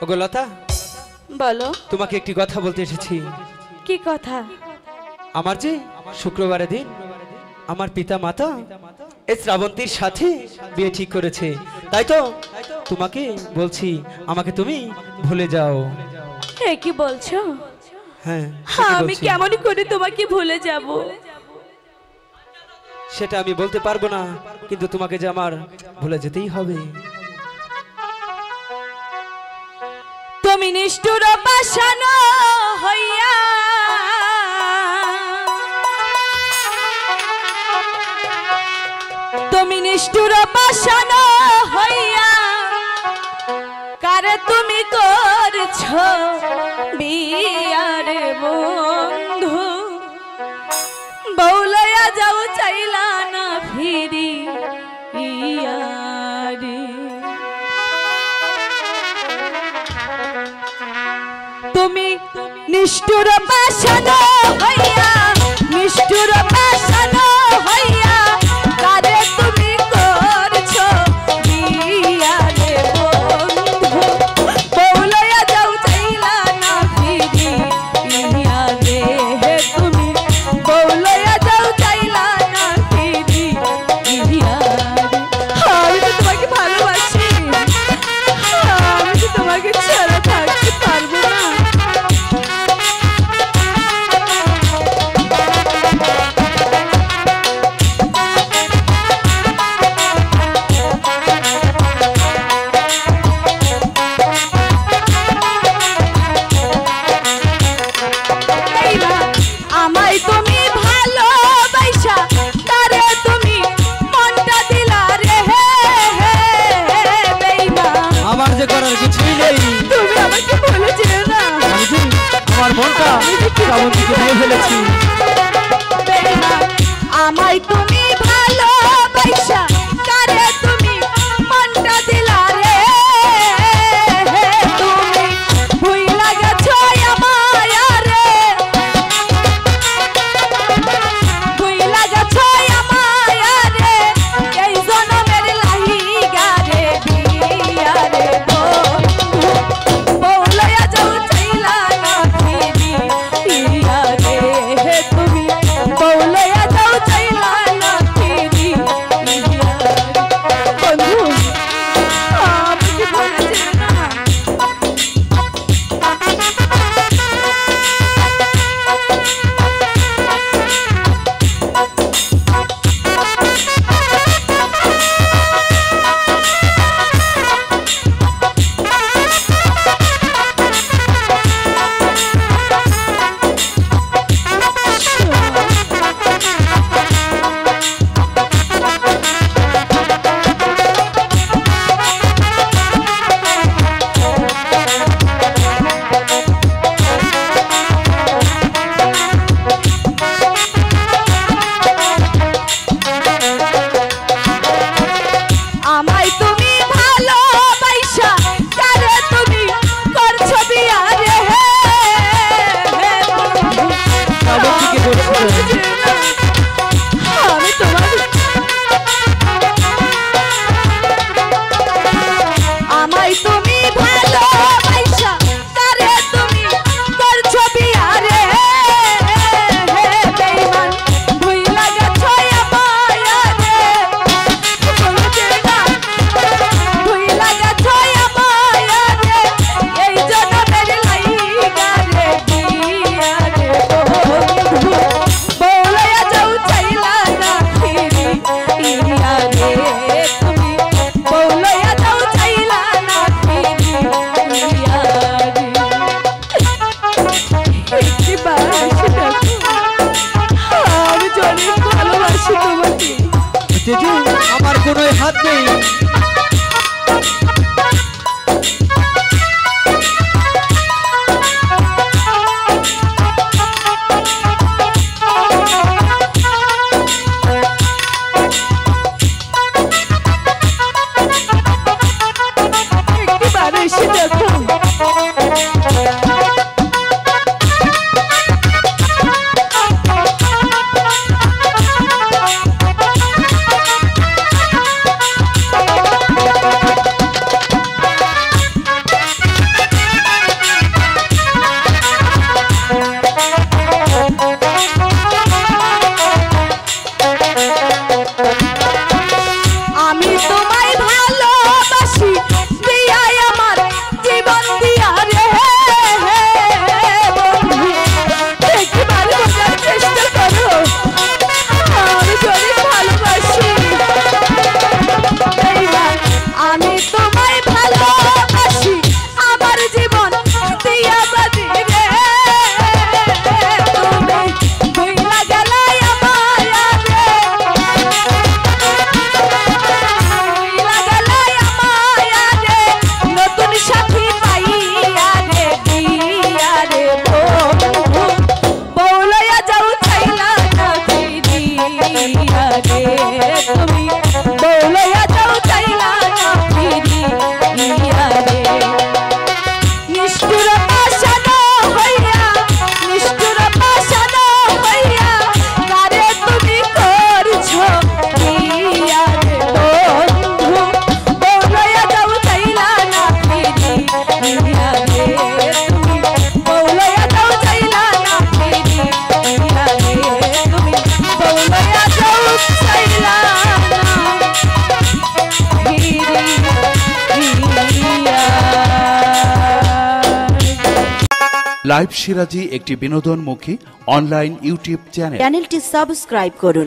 ওগো লতা, বলো। তোমাকে একটি কথা বলতে এসেছি। কি কথা? আমার যে শুক্রবারের দিন আমার পিতা মাতা এই শ্রাবন্তীর সাথে বিয়ে ঠিক করেছে, তাই তো তোমাকে বলছি আমাকে তুমি ভুলে যাও। এ কি বলছো? হ্যাঁ, আমি কেমন করে তোমাকে ভুলে যাব? সেটা আমি বলতে পারবো না, কিন্তু তোমাকে যে আমার ভুলে যেতেই হবে। তুমি নিষ্ঠুর পাষানো হইয়া তুমি নিষ্ঠুর পাষানো হইয়া কারে তুমি করছো বিয়ারে বন্ধু, বউলয়া যাও চাইলা না ফিরি ইয়ারে। তুমি নিষ্ঠুর পাষানো হইয়া নিষ্ঠুর পাষানো হইয়া কারে তুমি করছো বিয়ারে বন্ধু, বউলয়া যাও চাইলা না ফিরি ইয়ারে। তুমি বউলয়া যাও চাইলা না ফিরি ইয়ারে। আমি তো তোমাকে ভালোবাসি, আমি তো তোমাকে ছাড়া থাকতে পারবো না। আমায় তুমি ভালোবাসা তারে তুমি মনটা দিলা রে বেঈমান। আমার যে করার কিছুই নেই, তুমি আমাকে বলেছিলে না আমি যে আমার মনটা শ্রাবন্তীকে দিয়ে ফেলেছি। বেঈমান, আমায় তুমি ভালোবাসা তারে তুমি মনটা দিলা রে। তুমি ভুইলা গেছো আমায় রে, ভুইলা গেছো আমায় রে, এই জনমের লাহিগা রে বিয়া রে বন্ধু, বউলয়া যাও চাইলা না ফিরি ইয়া রে। তুমি বউলয়া যাও চাইলা না লাইভ সিরাজি একটি বিনোদনমুখী অনলাইন ইউটিউব চ্যানেল। চ্যানেলটি সাবস্ক্রাইব করুন।